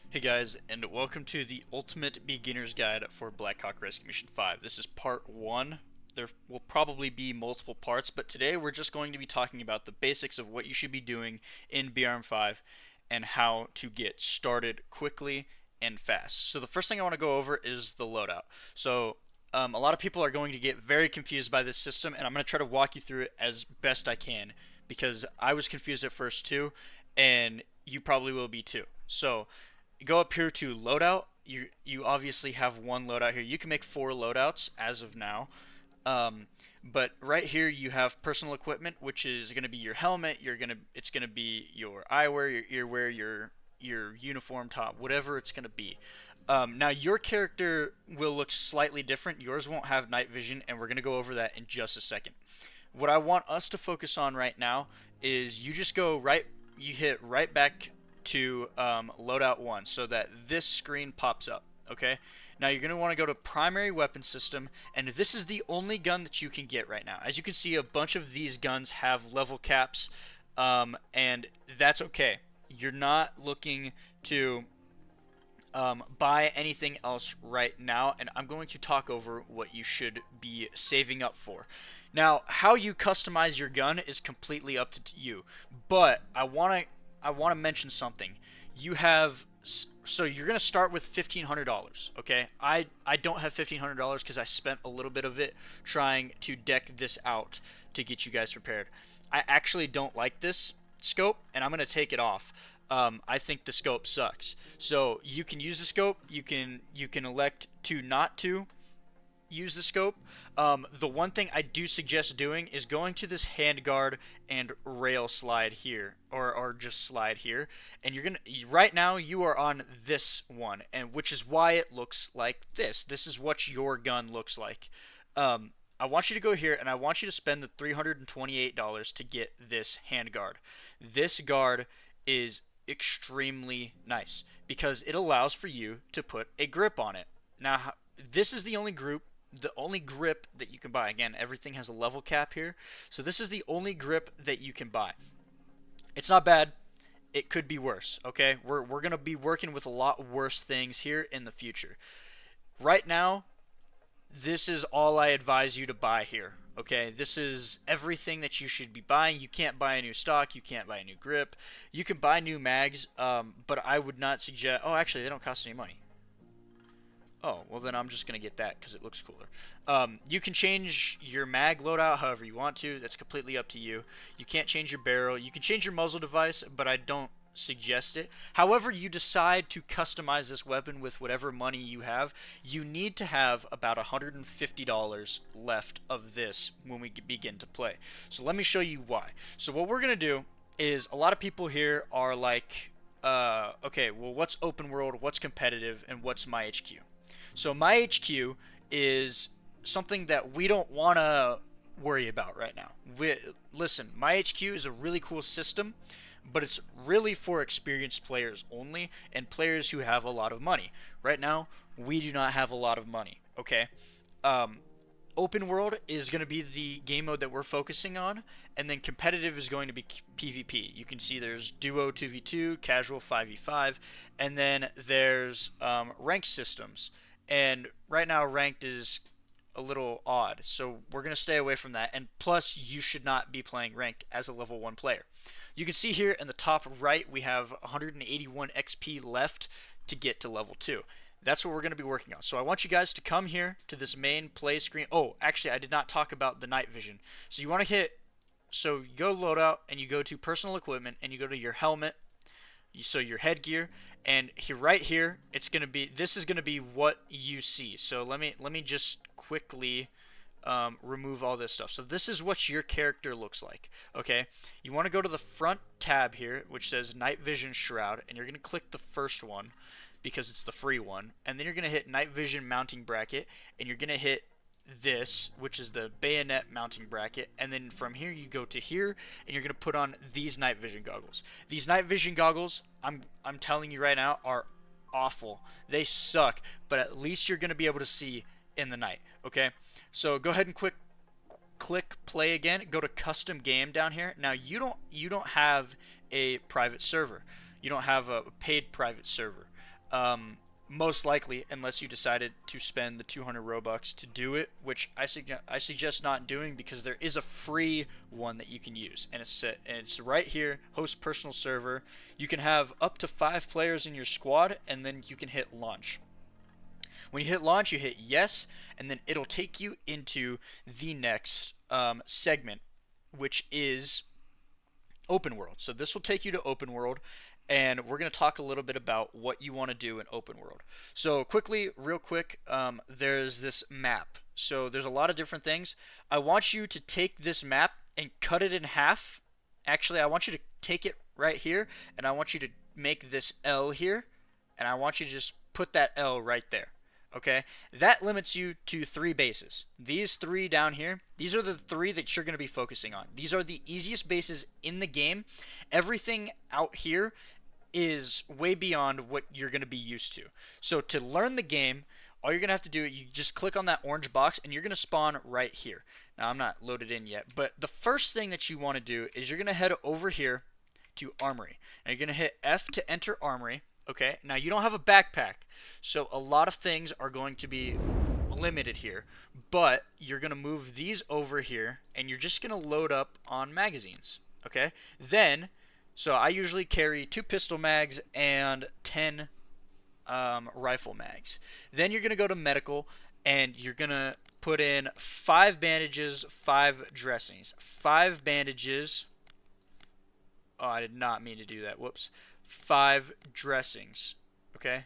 Hey guys, and welcome to the Ultimate Beginner's Guide for Blackhawk Rescue Mission 5. This is part 1. There will probably be multiple parts, but today we're just going to be talking about the basics of what you should be doing in BRM 5 and how to get started quickly and fast. So the first thing I want to go over is the loadout. A lot of people are going to get very confused by this system, and I'm going to try to walk you through it as best I can because I was confused at first too, and you probably will be too. So go up here to loadout. You obviously have one loadout here. You can make 4 loadouts as of now. But right here you have personal equipment, which is going to be your helmet. It's going to be your eyewear, your earwear, your uniform top, whatever it's going to be. Now your character will look slightly different. Yours won't have night vision, and we're going to go over that in just a second. What I want us to focus on right now is you hit right back to loadout 1 so that this screen pops up. Okay, now you're going to want to go to primary weapon system, and this is the only gun that you can get right now. As you can see, a bunch of these guns have level caps, and that's okay. You're not looking to buy anything else right now, and I'm going to talk over what you should be saving up for. Now, how you customize your gun is completely up to you, but I want to mention something. You have so you're gonna start with $1,500. Okay, I don't have $1,500 because I spent a little bit of it trying to deck this out to get you guys prepared. I actually don't like this scope, and I'm gonna take it off. I think the scope sucks. So you can use the scope. You can elect to not to use the scope. The one thing I do suggest doing is going to this handguard and rail slide here, or just slide here, and right now you are on this one, and which is why it looks like this. This is what your gun looks like. I want you to go here, and I want you to spend the $328 to get this handguard. This guard is extremely nice because it allows for you to put a grip on it. Now, this is the only grip that you can buy. Again, everything has a level cap here, so this is the only grip that you can buy. It's not bad. It could be worse. Okay, we're gonna be working with a lot worse things here in the future. Right now, this is all I advise you to buy here. Okay, this is everything that you should be buying. You can't buy a new stock. You can't buy a new grip. You can buy new mags, but I would not suggest. Oh, actually, they don't cost any money. Oh, well then I'm just going to get that because it looks cooler. You can change your mag loadout however you want to. That's completely up to you. You can't change your barrel. You can change your muzzle device, but I don't suggest it. However you decide to customize this weapon with whatever money you have, you need to have about $150 left of this when we begin to play. So let me show you why. So what we're going to do is a lot of people here are like, okay, well, what's open world, what's competitive, and what's my HQ? So my HQ is something that we don't want to worry about right now. Listen, my HQ is a really cool system, but it's really for experienced players only and players who have a lot of money. Right now, we do not have a lot of money. Okay. Um, Open world is going to be the game mode that we're focusing on, and then competitive is going to be PvP. You can see there's duo 2v2, casual 5v5, and then there's ranked systems. And right now, ranked is a little odd, so we're going to stay away from that. And plus, you should not be playing ranked as a level 1 player. You can see here in the top right, we have 181 XP left to get to level 2. That's what we're going to be working on. So I want you guys to come here to this main play screen. Oh, actually, I did not talk about the night vision. So you want to so you go loadout, and you go to personal equipment, and you go to your helmet, so your headgear, and here, right here, this is going to be what you see. So let me just quickly remove all this stuff. So this is what your character looks like. Okay, you want to go to the front tab here, which says night vision shroud, and you're going to click the first one because it's the free one, and then you're going to hit night vision mounting bracket, and you're going to hit this, which is the bayonet mounting bracket, and then from here you go to here, and you're going to put on these night vision goggles. These night vision goggles, I'm telling you right now, are awful. They suck, but at least you're going to be able to see in the night. Okay, so go ahead and click play again. Go to custom game down here. Now you don't have a private server. You don't have a paid private server. Um, Most likely, unless you decided to spend the 200 Robux to do it, which I suggest not doing, because there is a free one that you can use, and it's right here, host personal server. You can have up to 5 players in your squad, and then you can hit launch. When you hit launch, you hit yes, and then it'll take you into the next segment, which is open world. So this will take you to open world, and we're going to talk a little bit about what you want to do in open world. So quickly, real quick, there's this map. So there's a lot of different things. I want you to take this map and cut it in half. Actually, I want you to take it right here, and I want you to make this L here, and I want you to just put that L right there. Okay, that limits you to 3 bases. These 3 down here, these are the 3 that you're going to be focusing on. These are the easiest bases in the game. Everything out here is way beyond what you're going to be used to. So to learn the game, all you're going to have to do, you just click on that orange box, and you're going to spawn right here. Now, I'm not loaded in yet, but the first thing that you want to do is you're going to head over here to Armory. Now, you're going to hit F to enter Armory. Okay, now you don't have a backpack, so a lot of things are going to be limited here, but you're going to move these over here, and you're just going to load up on magazines. Okay, then, so I usually carry 2 pistol mags and 10 rifle mags. Then you're going to go to medical, and you're going to put in 5 bandages, 5 dressings. 5 bandages. Oh, I did not mean to do that. Whoops. 5 dressings. Okay?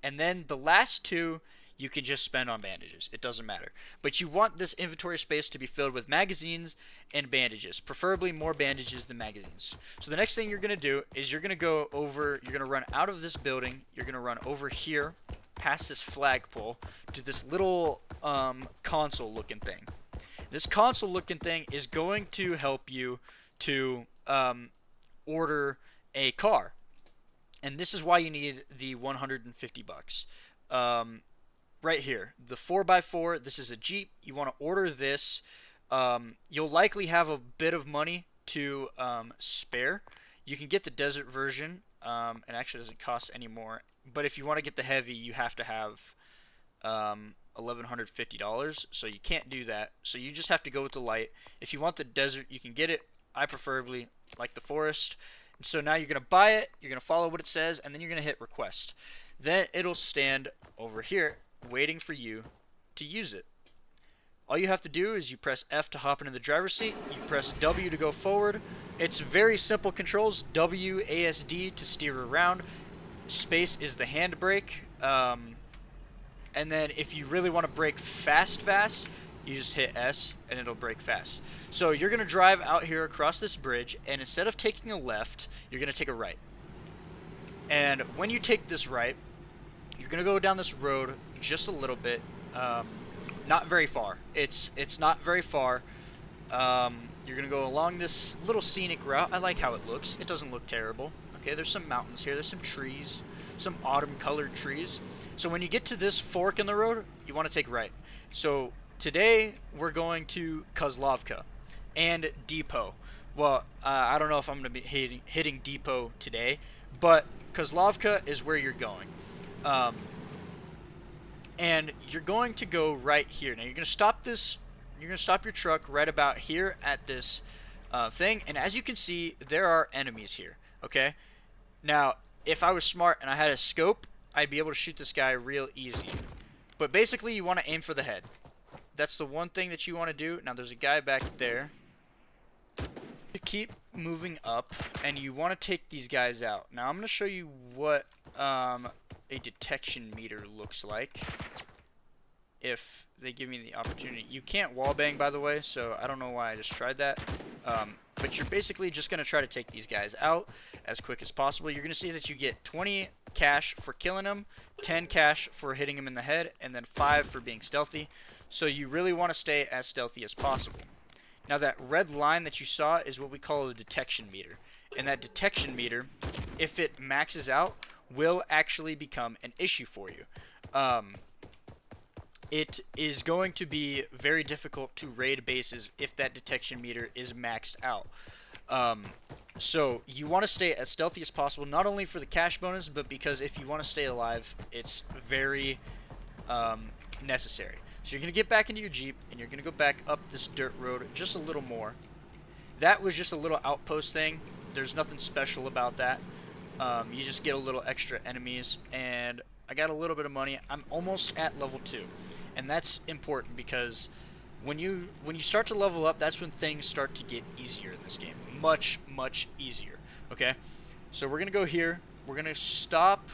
And then the last 2 you can just spend on bandages. It doesn't matter. But you want this inventory space to be filled with magazines and bandages. Preferably more bandages than magazines. So the next thing you're going to do is you're going to go over, you're going to run out of this building. You're going to run over here, past this flagpole, to this little console looking thing. This console looking thing is going to help you to order a car, and this is why you need the 150 bucks. Right here, the 4x4. This is a Jeep. You want to order this. You'll likely have a bit of money to spare. You can get the desert version. It actually doesn't cost any more. But if you want to get the heavy, you have to have $1,150. So you can't do that. So you just have to go with the light. If you want the desert, you can get it. I preferably like the forest. So now you're going to buy it, you're going to follow what it says, and then you're going to hit request. Then it'll stand over here waiting for you to use it. All you have to do is you press F to hop into the driver's seat, you press W to go forward. It's very simple controls. W, ASD to steer around. Space is the handbrake. And then if you really want to brake fast, you just hit S and it'll brake fast. So you're going to drive out here across this bridge, and instead of taking a left, you're going to take a right. And when you take this right, you're going to go down this road just a little bit. Not very far. It's not very far. You're going to go along this little scenic route. I like how it looks. It doesn't look terrible. Okay, there's some mountains here. There's some trees. Some autumn-colored trees. So when you get to this fork in the road, you want to take right. So today, we're going to Kozlovka and Depot. Well, I don't know if I'm going to be hitting Depot today, but Kozlovka is where you're going. And you're going to go right here. Now, you're going to stop this. You're going to stop your truck right about here at this thing. And as you can see, there are enemies here. Okay? Now, if I was smart and I had a scope, I'd be able to shoot this guy real easy. But basically, you want to aim for the head. That's the one thing that you want to do. Now, there's a guy back there. You keep moving up, and you want to take these guys out. Now, I'm going to show you what a detection meter looks like. If they give me the opportunity. You can't wallbang, by the way, so I don't know why I just tried that. But you're basically just going to try to take these guys out as quick as possible. You're going to see that you get 20 cash for killing them, 10 cash for hitting them in the head, and then 5 for being stealthy. So you really want to stay as stealthy as possible. Now that red line that you saw is what we call a detection meter. And that detection meter, if it maxes out, will actually become an issue for you. It is going to be very difficult to raid bases if that detection meter is maxed out. So you want to stay as stealthy as possible, not only for the cash bonus, but because if you want to stay alive, it's very necessary. So you're going to get back into your Jeep, and you're going to go back up this dirt road just a little more. That was just a little outpost thing. There's nothing special about that. You just get a little extra enemies, and I got a little bit of money. I'm almost at level 2, and that's important because when you start to level up, that's when things start to get easier in this game. Much easier. Okay, so we're gonna go here. We're gonna stop.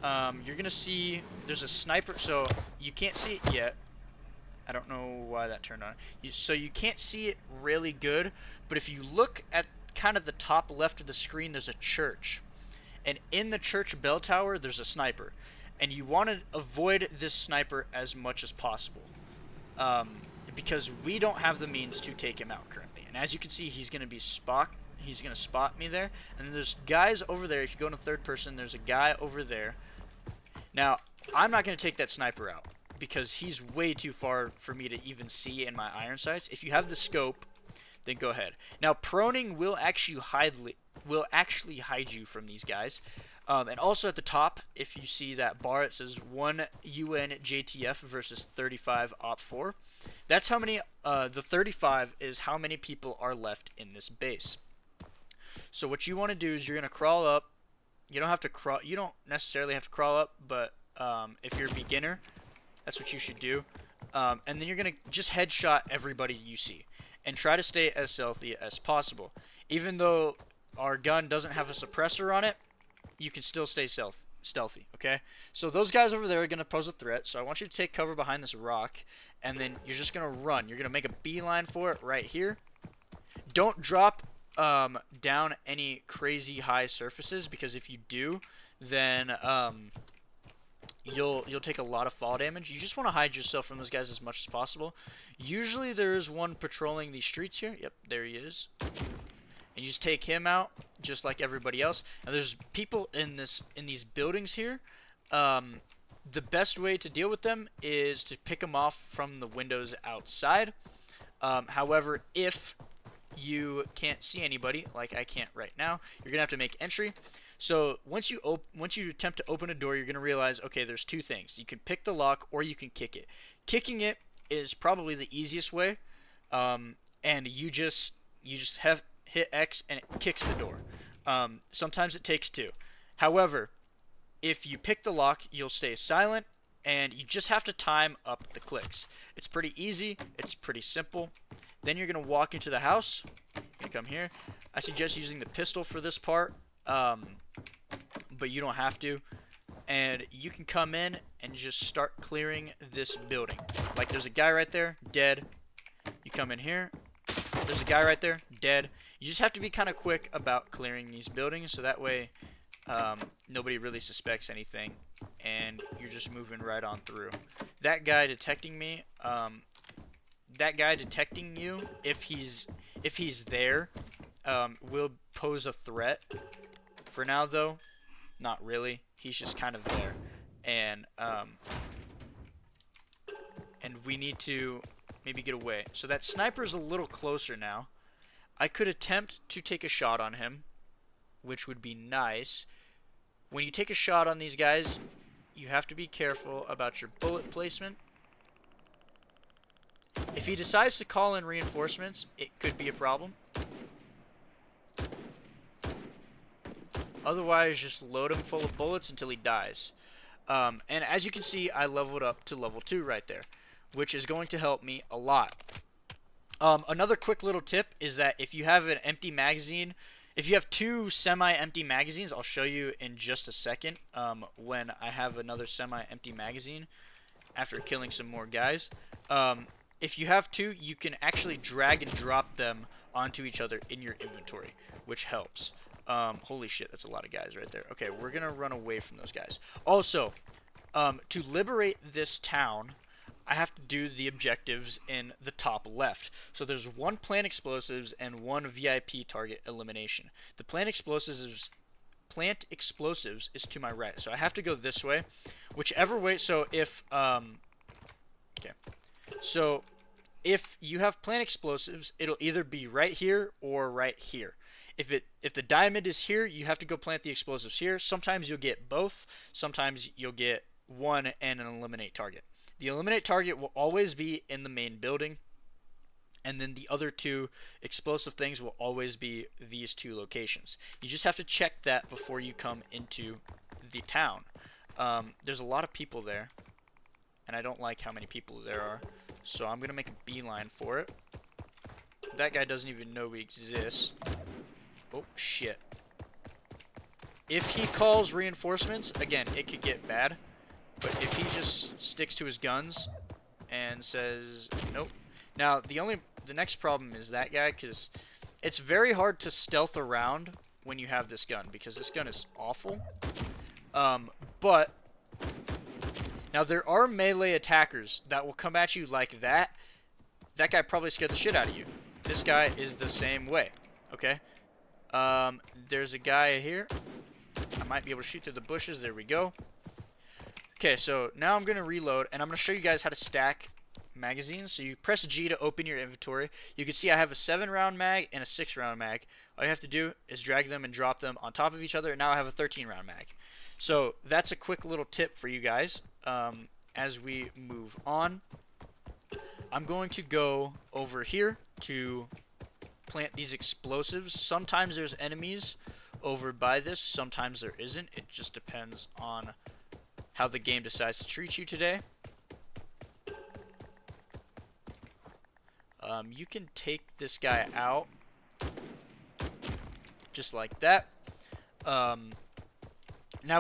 You're gonna see there's a sniper, so you can't see it yet. I don't know why that turned on. So you can't see it really good, but if you look at kind of the top left of the screen, there's a church. And in the church bell tower, there's a sniper. And you want to avoid this sniper as much as possible. Because we don't have the means to take him out currently. And as you can see, he's going to spot me there. And then there's guys over there. If you go into third person, there's a guy over there. Now, I'm not going to take that sniper out, because he's way too far for me to even see in my iron sights. If you have the scope, then go ahead. Now, proning will actually hide you from these guys. And also at the top, if you see that bar, it says 1 UN JTF versus 35 OP4. That's how many, the 35 is how many people are left in this base. So what you want to do is you're going to crawl up. You don't have to crawl, you don't necessarily have to crawl up, but if you're a beginner, that's what you should do. And then you're going to just headshot everybody you see. And try to stay as stealthy as possible. Even though our gun doesn't have a suppressor on it, you can still stay stealthy, okay? So those guys over there are going to pose a threat, so I want you to take cover behind this rock, and then you're just going to run. You're going to make a beeline for it right here. Don't drop down any crazy high surfaces, because if you do, then you'll take a lot of fall damage. You just want to hide yourself from those guys as much as possible. Usually there is one patrolling these streets here. Yep, there he is. And you just take him out, just like everybody else. Now there's people in these buildings here. The best way to deal with them is to pick them off from the windows outside. However, if you can't see anybody, like I can't right now, you're gonna have to make entry. So once you attempt to open a door, you're gonna realize, okay, there's two things. You can pick the lock or you can kick it. Kicking it is probably the easiest way, and you just hit X and it kicks the door. Sometimes it takes two. However, if you pick the lock, you'll stay silent, and you just have to time up the clicks. It's pretty easy. It's pretty simple. Then you're gonna walk into the house. You come here. I suggest using the pistol for this part, but you don't have to. And you can come in and just start clearing this building. Like there's a guy right there, dead. You come in here. There's a guy right there, dead. You just have to be kind of quick about clearing these buildings, so that way nobody really suspects anything, and you're just moving right on through. That guy detecting me, that guy detecting you, if he's there, will pose a threat. For now, though, not really. He's just kind of there, and we need to maybe get away. So that sniper's a little closer now. I could attempt to take a shot on him, which would be nice. When you take a shot on these guys, you have to be careful about your bullet placement. If he decides to call in reinforcements, it could be a problem. Otherwise, just load him full of bullets until he dies. And as you can see, I leveled up to level 2 right there, which is going to help me a lot. Another quick little tip is that if you have an empty magazine, if you have two semi-empty magazines, I'll show you in just a second when I have another semi-empty magazine after killing some more guys. If you have two, you can actually drag and drop them onto each other in your inventory, which helps. Holy shit, that's a lot of guys right there. Okay, we're gonna run away from those guys. Also, to liberate this town, I have to do the objectives in the top left. So there's one plant explosives and one VIP target elimination. The plant explosives is to my right, so I have to go this way. Whichever way. So if if you have plant explosives, it'll either be right here or right here. if the diamond is here, you have to go plant the explosives here. Sometimes you'll get both. Sometimes you'll get one and an eliminate target. The eliminate target will always be in the main building, and then the other two explosive things will always be these two locations. You just have to check that before you come into the town. There's a lot of people there, and I don't like how many people there are, so I'm gonna make a beeline for it. That guy doesn't even know we exist. Oh shit. If he calls reinforcements, again, it could get bad. But if he just sticks to his guns and says nope. Now the next problem is that guy, because it's very hard to stealth around when you have this gun, because this gun is awful. But now there are melee attackers that will come at you like that. That guy probably scared the shit out of you. This guy is the same way. Okay. There's a guy here. I might be able to shoot through the bushes. There we go. Okay, so now I'm going to reload, and I'm going to show you guys how to stack magazines. So you press G to open your inventory. You can see I have a 7-round mag and a 6-round mag. All you have to do is drag them and drop them on top of each other, and now I have a 13-round mag. So that's a quick little tip for you guys. As we move on, I'm going to go over here to plant these explosives. Sometimes there's enemies over by this, sometimes there isn't. It just depends on how the game decides to treat you today. You can take this guy out just like that. Now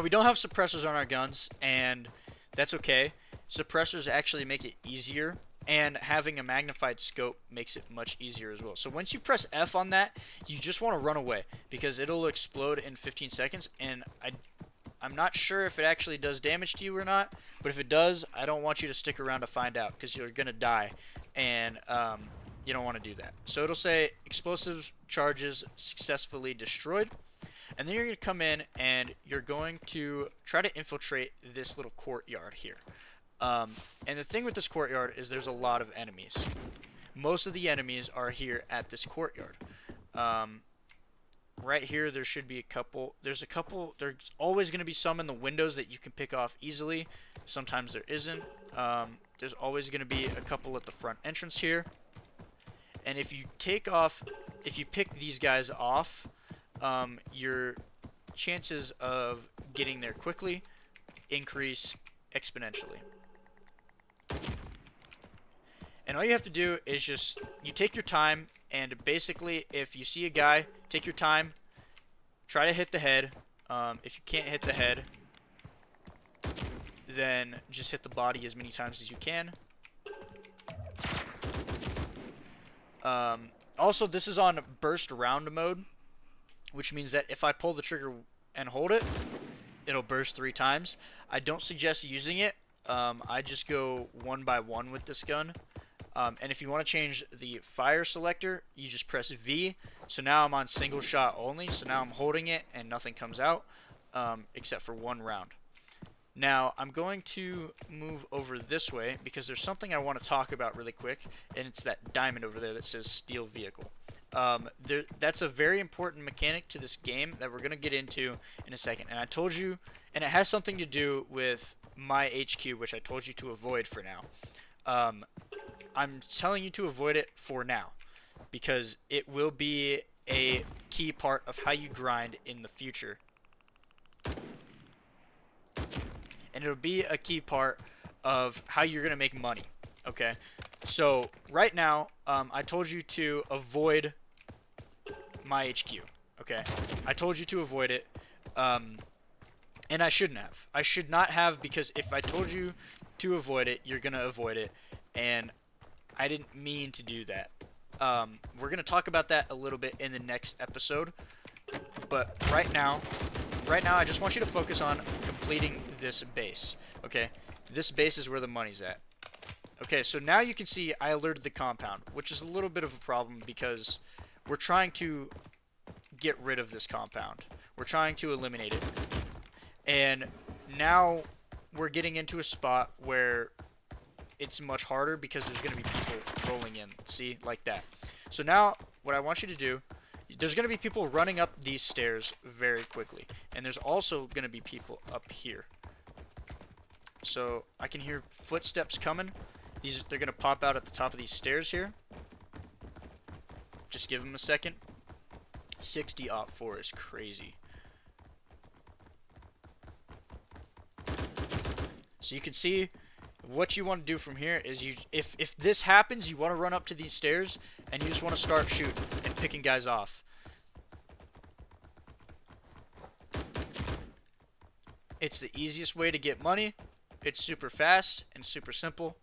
we don't have suppressors on our guns, and that's okay. Suppressors actually make it easier, and having a magnified scope makes it much easier as well. So once you press F on that, you just want to run away, because it'll explode in 15 seconds, and I'm not sure if it actually does damage to you or not, but if it does, I don't want you to stick around to find out, because you're going to die, and you don't want to do that. So it'll say explosive charges successfully destroyed, and then you're going to come in and you're going to try to infiltrate this little courtyard here. And the thing with this courtyard is there's a lot of enemies. Most of the enemies are here at this courtyard. Right here, there should be a couple. There's always going to be some in the windows that you can pick off easily. Sometimes there isn't. There's always going to be a couple at the front entrance here. And if you pick these guys off, your chances of getting there quickly increase exponentially. And all you have to do is you take your time, and basically if you see a guy, take your time, try to hit the head. If you can't hit the head, then just hit the body as many times as you can. Also, this is on burst round mode, which means that if I pull the trigger and hold it, it'll burst 3 times. I don't suggest using it. I just go one by one with this gun. And if you want to change the fire selector, you just press V. So now I'm on single shot only. So now I'm holding it and nothing comes out except for 1 round. Now I'm going to move over this way because there's something I want to talk about really quick, and it's that diamond over there that says steel vehicle. That's a very important mechanic to this game that we're going to get into in a second. And I told you, and it has something to do with my HQ, which I told you to avoid for now. I'm telling you to avoid it for now because it will be a key part of how you grind in the future. And it'll be a key part of how you're going to make money. Okay? So, right now, I told you to avoid my HQ. Okay? I told you to avoid it. And I shouldn't have. I should not have, because if I told you to avoid it, you're going to avoid it. And I didn't mean to do that. We're going to talk about that a little bit in the next episode. But right now, I just want you to focus on completing this base. Okay? This base is where the money's at. Okay, so now you can see I alerted the compound, which is a little bit of a problem because we're trying to get rid of this compound. We're trying to eliminate it. And now we're getting into a spot where it's much harder because there's going to be people rolling in. See? Like that. So now what I want you to do there's going to be people running up these stairs very quickly. And there's also going to be people up here. So I can hear footsteps coming. They're going to pop out at the top of these stairs here. Just give them a second. 60 op 4 is crazy. So you can see what you want to do from here is if this happens, you want to run up to these stairs and you just want to start shooting and picking guys off. It's the easiest way to get money. It's super fast and super simple.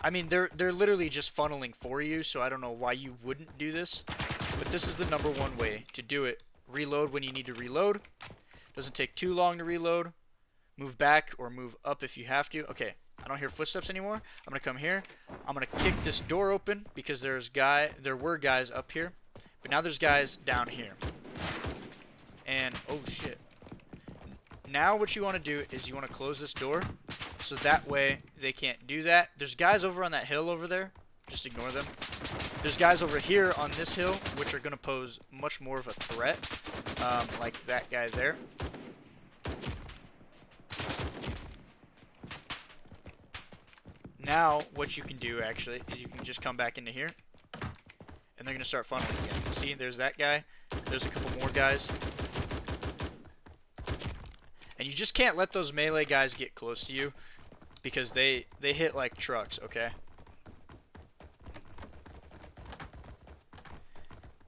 I mean, they're literally just funneling for you, so I don't know why you wouldn't do this. But this is the #1 way to do it. Reload when you need to reload. Doesn't take too long to reload. Move back or move up if you have to. Okay, I don't hear footsteps anymore. I'm gonna come here. I'm gonna kick this door open because there were guys up here, but now there's guys down here. And oh shit. Now what you want to do is you want to close this door so that way they can't do that. There's guys over on that hill over there. Just ignore them. There's guys over here on this hill which are going to pose much more of a threat, like that guy there. Now what you can do actually is you can just come back into here and they're going to start funneling again. See, there's that guy. There's a couple more guys. And you just can't let those melee guys get close to you because they hit like trucks, okay?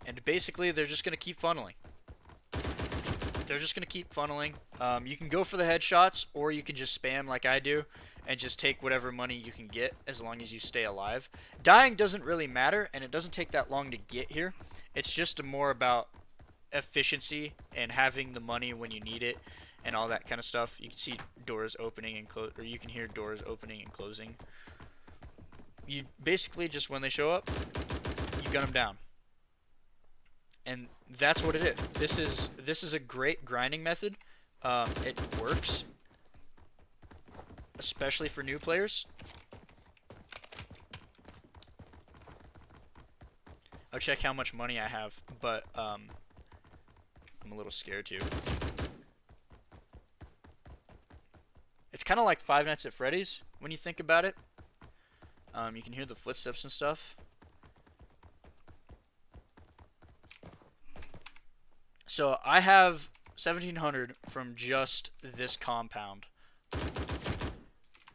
And basically, they're just going to keep funneling. They're just going to keep funneling. You can go for the headshots, or you can just spam like I do and just take whatever money you can get as long as you stay alive. Dying doesn't really matter, and it doesn't take that long to get here. It's just more about efficiency and having the money when you need it and all that kind of stuff. You can see doors opening and close, or you can hear doors opening and closing. You basically just, when they show up, you gun them down. And that's what it is. This is a great grinding method. It works, especially for new players. I'll check how much money I have, but I'm a little scared too. It's kind of like Five Nights at Freddy's when you think about it. You can hear the footsteps and stuff. So I have 1,700 from just this compound.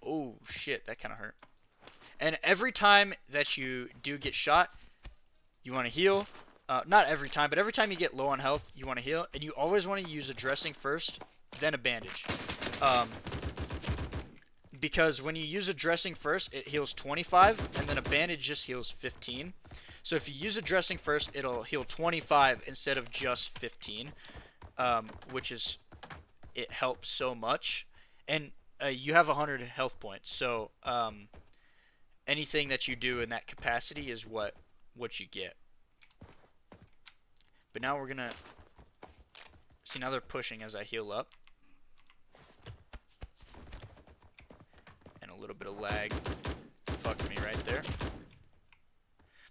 Oh shit, that kind of hurt. And every time that you do get shot, you want to heal. Not every time, but every time you get low on health, you want to heal. And you always want to use a dressing first, then a bandage. Because when you use a dressing first, it heals 25, and then a bandage just heals 15. So if you use a dressing first, it'll heal 25 instead of just 15, which is, it helps so much. And you have 100 health points, so anything that you do in that capacity is what you get. But now we're gonna see, now they're pushing as I heal up. A little bit of lag fucked me right there.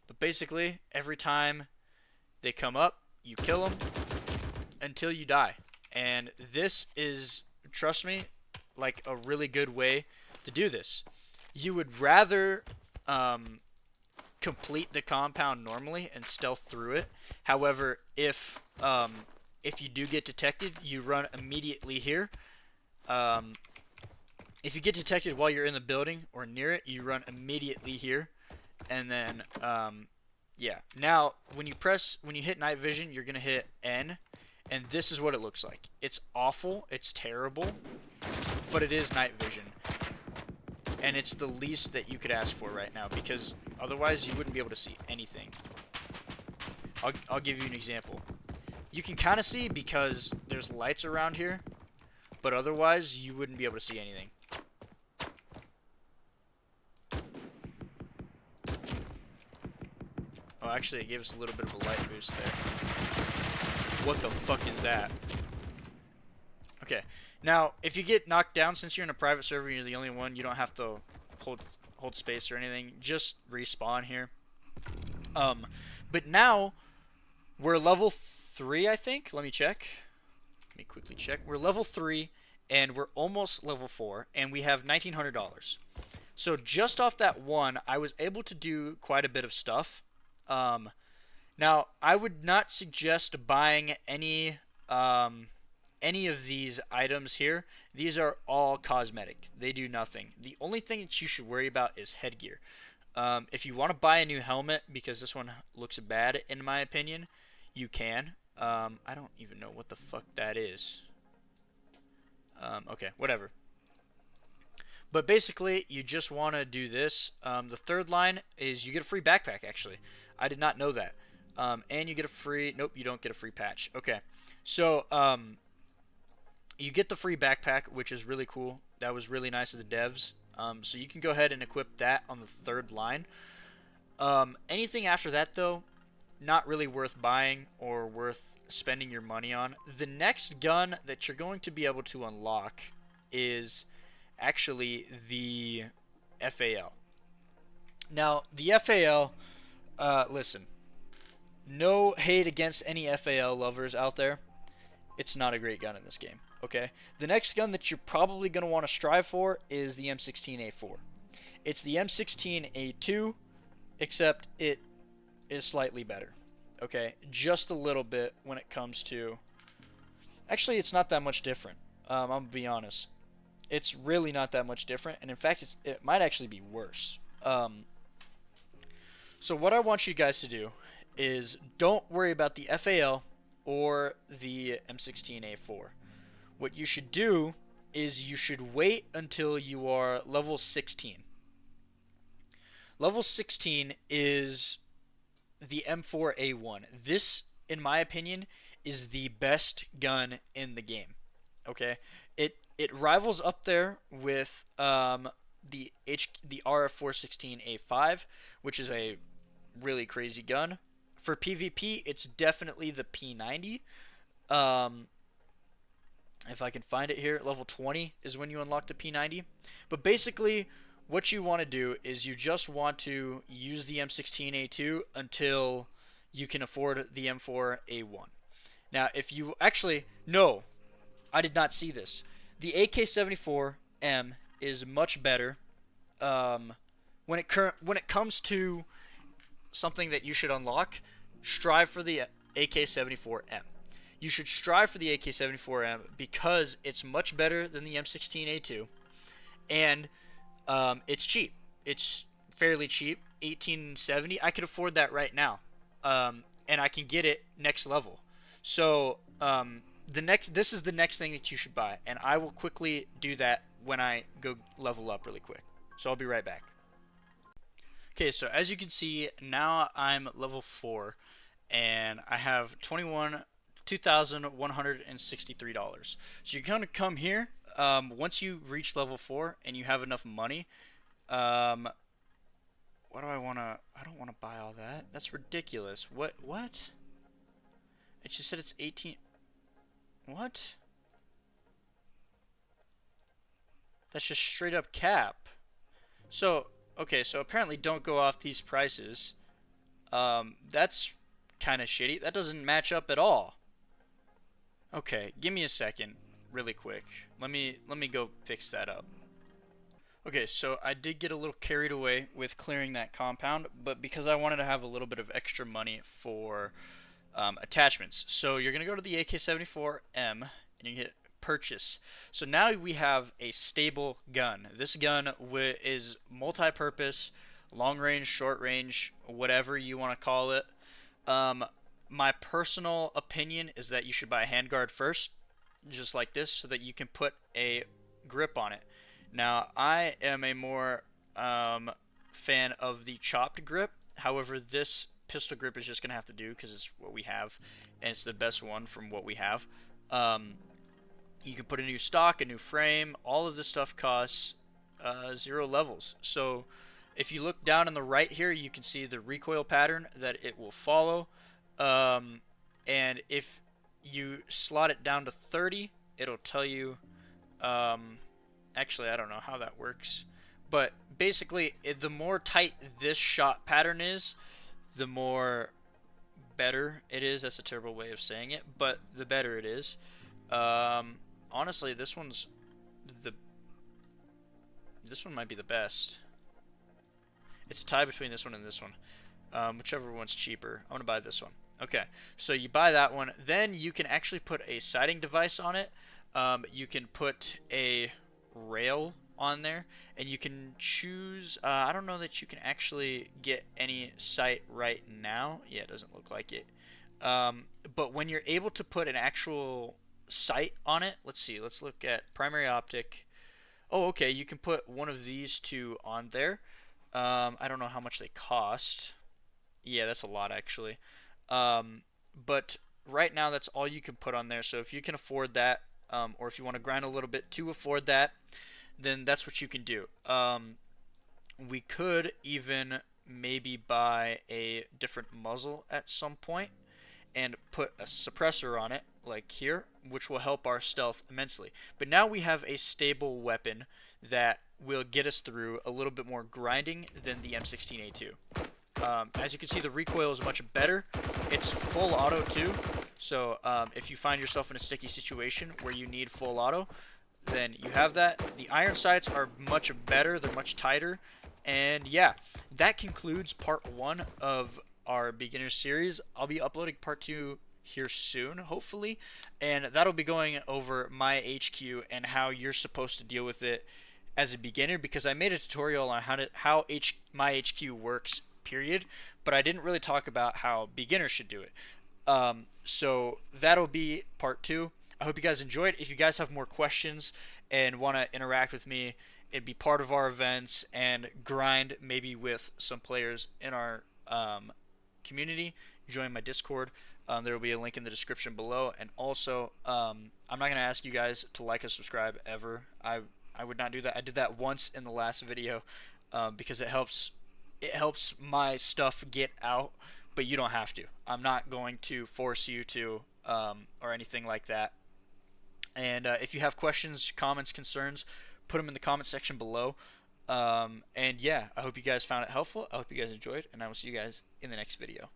But basically, every time they come up, you kill them until you die. And this is, trust me, like a really good way to do this. You would rather complete the compound normally and stealth through it. However, if you do get detected, you run immediately here. If you get detected while you're in the building or near it, you run immediately here. And then, yeah. Now, when you hit night vision, you're going to hit N. And this is what it looks like. It's awful. It's terrible. But it is night vision. And it's the least that you could ask for right now, because otherwise you wouldn't be able to see anything. I'll give you an example. You can kind of see because there's lights around here. But otherwise, you wouldn't be able to see anything. Oh, actually, it gave us a little bit of a light boost there. What the fuck is that? Okay. Now, if you get knocked down, since you're in a private server, you're the only one, you don't have to hold space or anything. Just respawn here. But now, We're level 3, I think. Let me check. Let me quickly check. We're level 3, and we're almost level 4, and we have $1,900. So just off that one, I was able to do quite a bit of stuff. Um, Now, I would not suggest buying any of these items here. These are all cosmetic. They do nothing. The only thing that you should worry about is headgear. If you want to buy a new helmet, because this one looks bad in my opinion, you can. I don't even know what the fuck that is. Okay, whatever. But basically, you just want to do this. The third line is you get a free backpack, actually. I did not know that. And you get a free... Nope, you don't get a free patch. Okay. So, you get the free backpack, which is really cool. That was really nice of the devs. So you can go ahead and equip that on the third line. Anything after that, though, not really worth buying or worth spending your money on. The next gun that you're going to be able to unlock is actually the FAL. Now, the FAL, listen, no hate against any FAL lovers out there. It's not a great gun in this game, okay? The next gun that you're probably going to want to strive for is the M16A4. It's the M16A2, except it is slightly better, okay? Just a little bit when it comes to... Actually, it's not that much different. I'm going to be honest. It's really not that much different, and in fact, it might actually be worse. So what I want you guys to do is don't worry about the FAL or the M16A4. What you should do is you should wait until you are level 16. Level 16 is the M4A1. This, in my opinion, is the best gun in the game. Okay, it rivals up there with the RF416A5, which is a really crazy gun. For PvP, it's definitely the P90. If I can find it here, level 20 is when you unlock the P90. But basically, what you want to do is you just want to use the M16A2 until you can afford the M4A1. Now, if you actually, no, I did not see this. The AK-74M is much better. When it comes to something that you should unlock, strive for the AK-74M. You should strive for the AK-74M because it's much better than the M16A2, and it's cheap. It's fairly cheap, $18.70. I could afford that right now, and I can get it next level. So this is the next thing that you should buy, and I will quickly do that when I go level up really quick. So I'll be right back. Okay, so as you can see, now I'm level 4, and I have $2,163. So you're gonna come here. Once you reach level 4 and you have enough money, what do I wanna? I don't wanna buy all that. That's ridiculous. What? It just said it's 18. What? That's just straight up cap. So, okay, so apparently don't go off these prices. That's kind of shitty. That doesn't match up at all. Okay, give me a second, really quick. Let me go fix that up. Okay, so I did get a little carried away with clearing that compound, but because I wanted to have a little bit of extra money for attachments. So you're gonna go to the AK-74M and you hit purchase. So now we have a stable gun. This gun is multi-purpose, long range, short range, whatever you want to call it. My personal opinion is that you should buy a handguard first, just like this, so that you can put a grip on it. Now, I am a more fan of the chopped grip. However, this pistol grip is just going to have to do because it's what we have, and it's the best one from what we have. You can put a new stock, a new frame. All of this stuff costs 0 levels. So if you look down on the right here, you can see the recoil pattern that it will follow. And if you slot it down to 30, it'll tell you... actually, I don't know how that works. But basically, the more tight this shot pattern is, the more better it is. That's a terrible way of saying it, but the better it is. Um, Honestly, the this one might be the best. It's a tie between this one and this one. Whichever one's cheaper. I'm gonna buy this one. Okay, so you buy that one. Then you can actually put a sighting device on it. You can put a rail on there, and you can choose. I don't know that you can actually get any sight right now. Yeah, it doesn't look like it. Um, but when you're able to put an actual sight on it, let's see. Let's look at primary optic. Oh, okay. You can put one of these two on there. I don't know how much they cost. Yeah, that's a lot actually. Um, but right now, that's all you can put on there. So if you can afford that, or if you want to grind a little bit to afford that, then that's what you can do. We could even maybe buy a different muzzle at some point and put a suppressor on it, like here, which will help our stealth immensely. But now we have a stable weapon that will get us through a little bit more grinding than the M16A2. As you can see, the recoil is much better. It's full auto too, so if you find yourself in a sticky situation where you need full auto, then you have that. The iron sights are much better. They're much tighter. And yeah, that concludes part 1 of our beginner series. I'll be uploading part 2 here soon, hopefully, and that'll be going over my HQ and how you're supposed to deal with it as a beginner, because I made a tutorial on my HQ works, period, but I didn't really talk about how beginners should do it. So that'll be part 2. I hope you guys enjoyed. If you guys have more questions and want to interact with me and be part of our events and grind maybe with some players in our community, join my Discord. There will be a link in the description below. And also, I'm not going to ask you guys to like and subscribe ever. I would not do that. I did that once in the last video because it helps my stuff get out, but you don't have to. I'm not going to force you to or anything like that. And if you have questions, comments, concerns, put them in the comment section below. And yeah, I hope you guys found it helpful. I hope you guys enjoyed, and I will see you guys in the next video.